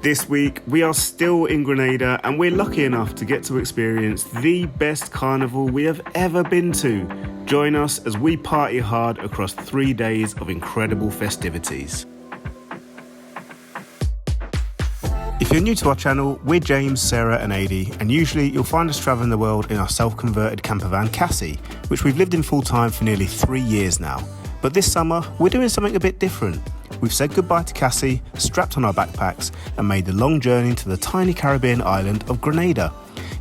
This week, we are still in Grenada and we're lucky enough to get to experience the best carnival we have ever been to. Join us as we party hard across 3 days of incredible festivities. If you're new to our channel, we're James, Sarah and Adi, and usually you'll find us travelling the world in our self-converted camper van Cassie, which we've lived in full-time for nearly 3 years now. But this summer, we're doing something a bit different. We've said goodbye to Cassie, strapped on our backpacks, and made the long journey to the tiny Caribbean island of Grenada.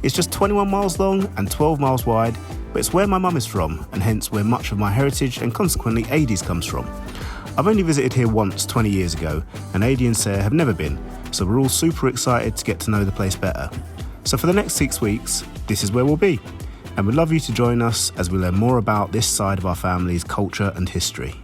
It's just 21 miles long and 12 miles wide, but it's where my mum is from, and hence where much of my heritage and consequently Adi's comes from. I've only visited here once 20 years ago, and Adi and Sarah have never been, so we're all super excited to get to know the place better. So for the next 6 weeks, this is where we'll be, and we'd love you to join us as we learn more about this side of our family's culture and history.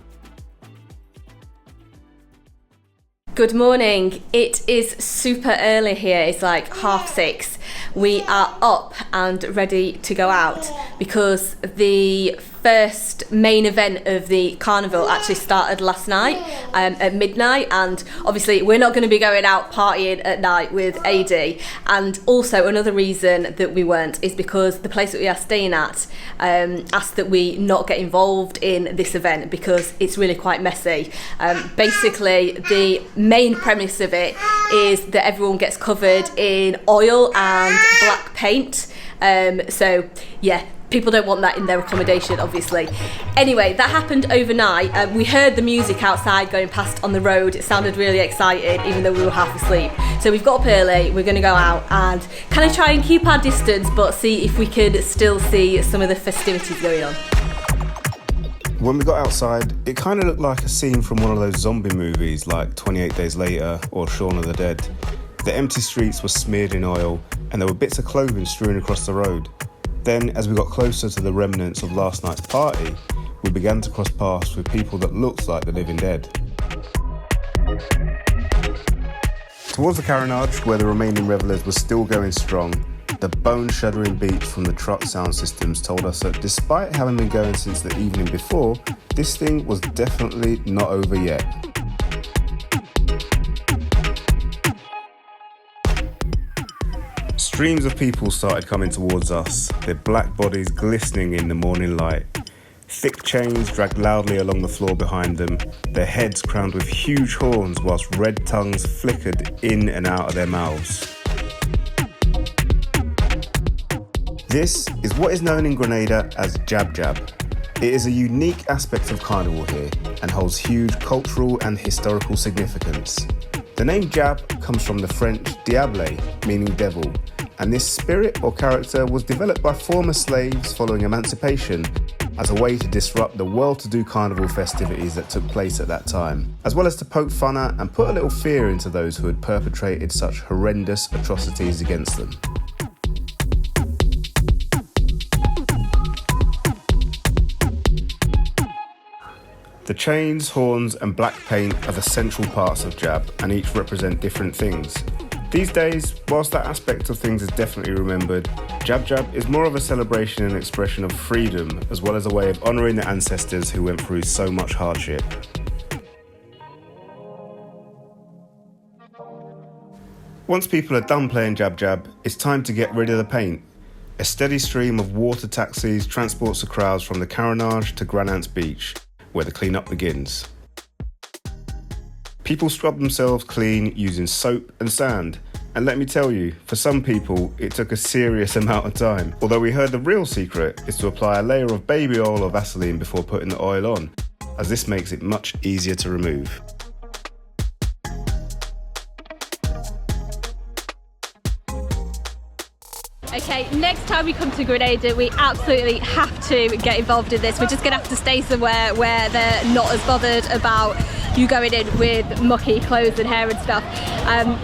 Good morning. It is super early here. It's like 6:30. We are up and ready to go out because the first main event of the carnival actually started last night at midnight, and obviously we're not going to be going out partying at night with AD. And also another reason that we weren't is because the place that we are staying at asked that we not get involved in this event because it's really quite messy. Basically the main premise of it is that everyone gets covered in oil and black paint, so yeah, people don't want that in their accommodation, obviously. Anyway, that happened overnight. We heard the music outside going past on the road. It sounded really exciting, even though we were half asleep. So we've got up early, we're going to go out and kind of try and keep our distance, but see if we could still see some of the festivities going on. When we got outside, it kind of looked like a scene from one of those zombie movies like 28 Days Later or Shaun of the Dead. The empty streets were smeared in oil and there were bits of clothing strewn across the road. Then, as we got closer to the remnants of last night's party, we began to cross paths with people that looked like the living dead. Towards the carriage, where the remaining revellers were still going strong, the bone-shuddering beats from the truck sound systems told us that despite having been going since the evening before, this thing was definitely not over yet. Streams of people started coming towards us, their black bodies glistening in the morning light. Thick chains dragged loudly along the floor behind them, their heads crowned with huge horns whilst red tongues flickered in and out of their mouths. This is what is known in Grenada as Jab Jab. It is a unique aspect of carnival here and holds huge cultural and historical significance. The name Jab comes from the French diable, meaning devil, and this spirit or character was developed by former slaves following emancipation as a way to disrupt the well-to-do carnival festivities that took place at that time, as well as to poke fun at and put a little fear into those who had perpetrated such horrendous atrocities against them. The chains, horns and black paint are the central parts of Jab and each represent different things. These days, whilst that aspect of things is definitely remembered, Jab Jab is more of a celebration and expression of freedom as well as a way of honouring the ancestors who went through so much hardship. Once people are done playing Jab Jab, it's time to get rid of the paint. A steady stream of water taxis transports the crowds from the carriage to Grenada Beach, where the clean-up begins. People scrub themselves clean using soap and sand, and let me tell you, for some people, it took a serious amount of time. Although we heard the real secret is to apply a layer of baby oil or Vaseline before putting the oil on, as this makes it much easier to remove. Okay, next time we come to Grenada, we absolutely have to get involved in this. We're just going to have to stay somewhere where they're not as bothered about you going in with mucky clothes and hair and stuff.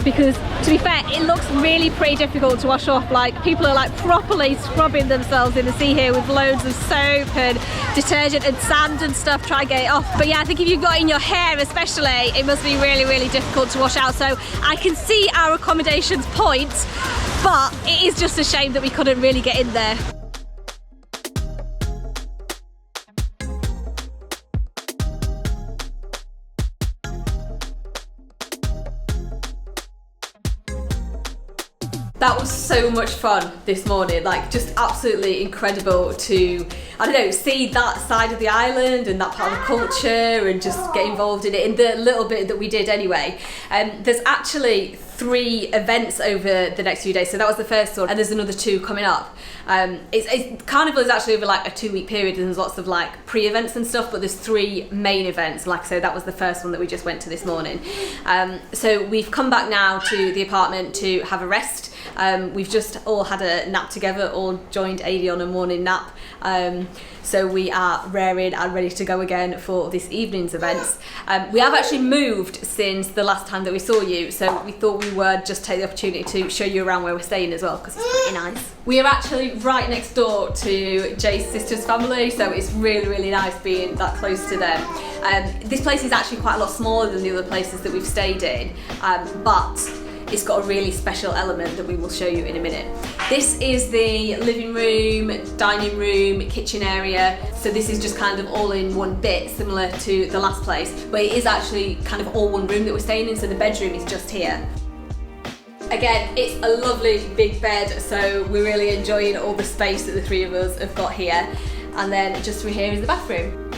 Because, to be fair, it looks really pretty difficult to wash off. Like, people are like properly scrubbing themselves in the sea here with loads of soap and detergent and sand and stuff, try and get it off. But yeah, I think if you've got it in your hair especially, it must be really, really difficult to wash out. So I can see our accommodation's point, but it is just a shame that we couldn't really get in there. That was so much fun this morning, like just absolutely incredible to, I don't know, see that side of the island and that part of the culture and just get involved in it in the little bit that we did anyway. There's actually 3 events over the next few days, so that was the first one, and there's another 2 coming up. Carnival is actually over like a 2-week period, and there's lots of like pre-events and stuff, but there's 3 main events. Like I said, that was the first one that we just went to this morning. So we've come back now to the apartment to have a rest. We've just all had a nap together, all joined Adi on a morning nap. So we are raring and ready to go again for this evening's events. We have actually moved since the last time that we saw you, so we thought we would just take the opportunity to show you around where we're staying as well, because it's pretty nice. We are actually right next door to Jay's sister's family, so it's really, really nice being that close to them. This place is actually quite a lot smaller than the other places that we've stayed in, but it's got a really special element that we will show you in a minute. This is the living room, dining room, kitchen area. So this is just kind of all in one bit, similar to the last place, but it is actually kind of all one room that we're staying in, so the bedroom is just here. Again, it's a lovely big bed, so we're really enjoying all the space that the 3 of us have got here. And then just through here is the bathroom.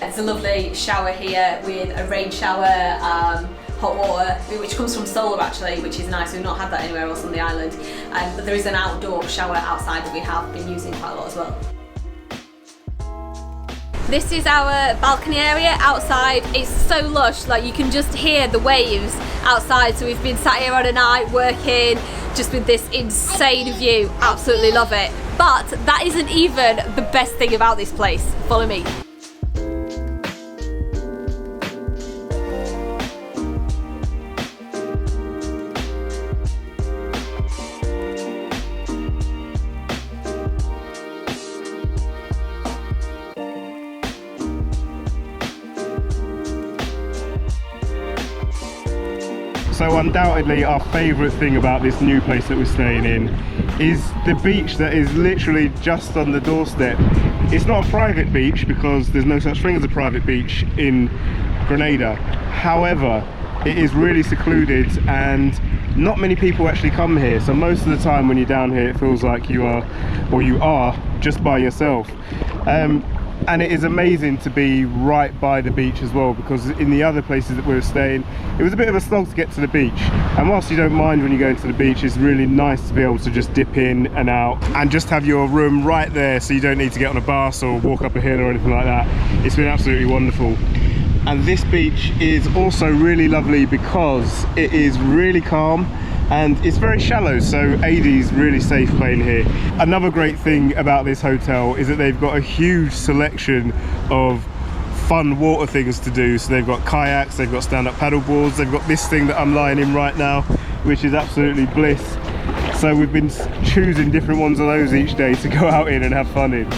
It's a lovely shower here with a rain shower, hot water, which comes from solar actually, which is nice. We've not had that anywhere else on the island. But there is an outdoor shower outside that we have been using quite a lot as well. This is our balcony area outside. It's so lush, like you can just hear the waves outside. So we've been sat here on a night working just with this insane view. Absolutely love it. But that isn't even the best thing about this place. Follow me. So undoubtedly our favourite thing about this new place that we're staying in is the beach that is literally just on the doorstep. It's not a private beach because there's no such thing as a private beach in Grenada. However, it is really secluded and not many people actually come here. So most of the time when you're down here it feels like you are just by yourself. And it is amazing to be right by the beach as well, because in the other places that we were staying it was a bit of a slog to get to the beach, and whilst you don't mind when you go into the beach, it's really nice to be able to just dip in and out and just have your room right there, so you don't need to get on a bus or walk up a hill or anything like that. It's been absolutely wonderful. And this beach is also really lovely because it is really calm and it's very shallow, so Adi's really safe playing here. Another great thing about this hotel is that they've got a huge selection of fun water things to do. So they've got kayaks, they've got stand-up paddle boards, they've got this thing that I'm lying in right now, which is absolutely bliss. So we've been choosing different ones of those each day to go out in and have fun in.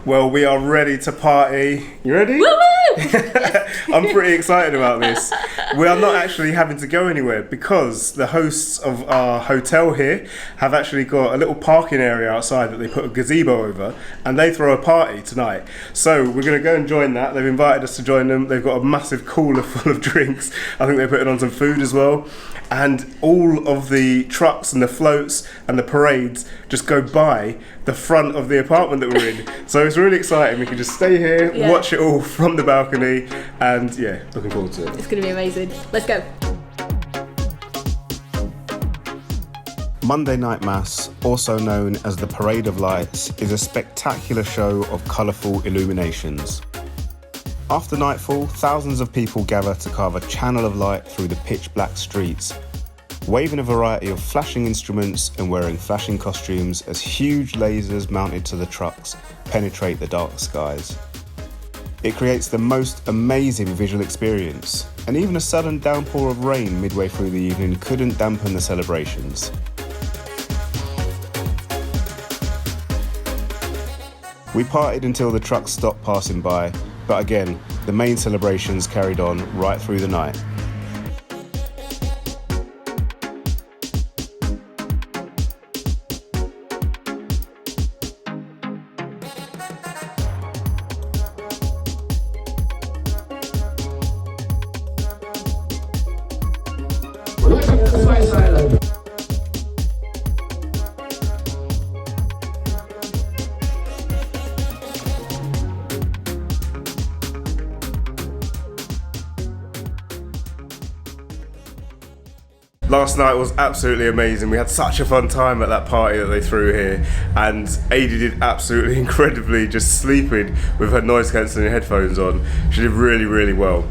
Well, we are ready to party. You ready? Woo woo! I'm pretty excited about this. We are not actually having to go anywhere because the hosts of our hotel here have actually got a little parking area outside that they put a gazebo over, and they throw a party tonight. So we're going to go and join that. They've invited us to join them. They've got a massive cooler full of drinks. I think they're putting on some food as well. And all of the trucks and the floats and the parades just go by the front of the apartment that we're in. So it's really exciting. We can just stay here, watch it all from the balcony, and yeah, looking forward to it. It's going to be amazing. Let's go. Monday Night Mass, also known as the Parade of Lights, is a spectacular show of colourful illuminations. After nightfall, thousands of people gather to carve a channel of light through the pitch black streets, waving a variety of flashing instruments and wearing flashing costumes as huge lasers mounted to the trucks penetrate the dark skies. It creates the most amazing visual experience, and even a sudden downpour of rain midway through the evening couldn't dampen the celebrations. We partied until the trucks stopped passing by, but again, the main celebrations carried on right through the night. Last night was absolutely amazing. We had such a fun time at that party that they threw here, and Adi did absolutely incredibly, just sleeping with her noise cancelling headphones on. She did really, really well.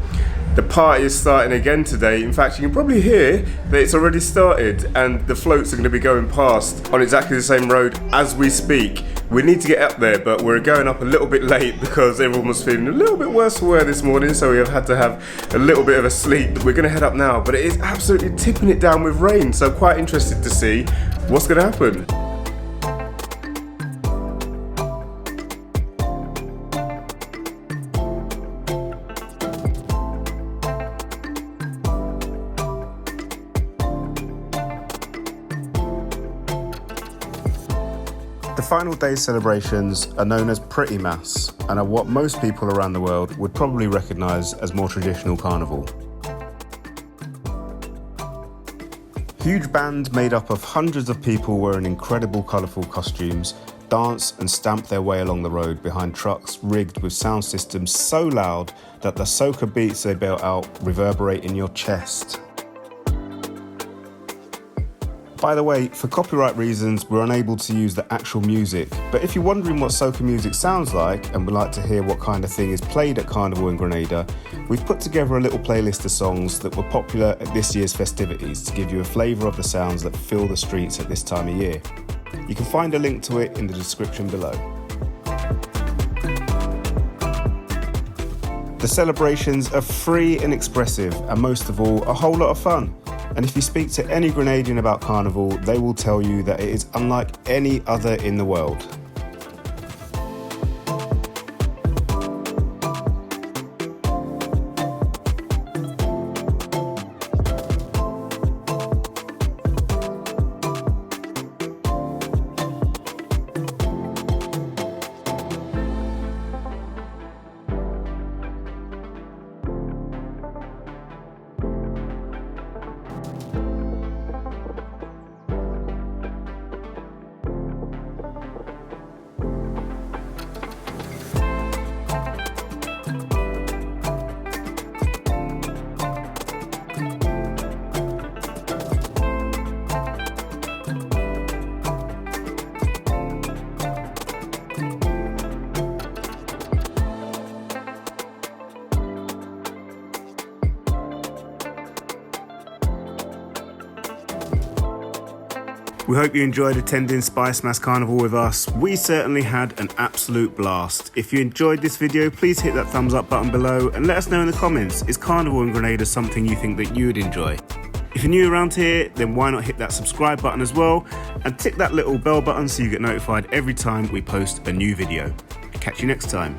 The party is starting again today. In fact, you can probably hear that it's already started, and the floats are going to be going past on exactly the same road as we speak. We need to get up there, but we're going up a little bit late because everyone was feeling a little bit worse for wear this morning, so we have had to have a little bit of a sleep. We're going to head up now, but it is absolutely tipping it down with rain, so I'm quite interested to see what's going to happen. The final day's celebrations are known as Pretty Mass and are what most people around the world would probably recognise as more traditional carnival. Huge band made up of hundreds of people wearing incredible colourful costumes dance and stamp their way along the road behind trucks rigged with sound systems so loud that the soca beats they belt out reverberate in your chest. By the way, for copyright reasons, we're unable to use the actual music, but if you're wondering what soca music sounds like and would like to hear what kind of thing is played at Carnival in Grenada, we've put together a little playlist of songs that were popular at this year's festivities to give you a flavour of the sounds that fill the streets at this time of year. You can find a link to it in the description below. The celebrations are free and expressive, and most of all, a whole lot of fun. And if you speak to any Grenadian about Carnival, they will tell you that it is unlike any other in the world. We hope you enjoyed attending Spicemas Carnival with us. We certainly had an absolute blast. If you enjoyed this video, please hit that thumbs up button below and let us know in the comments, is Carnival in Grenada something you think that you would enjoy? If you're new around here, then why not hit that subscribe button as well and tick that little bell button so you get notified every time we post a new video. Catch you next time.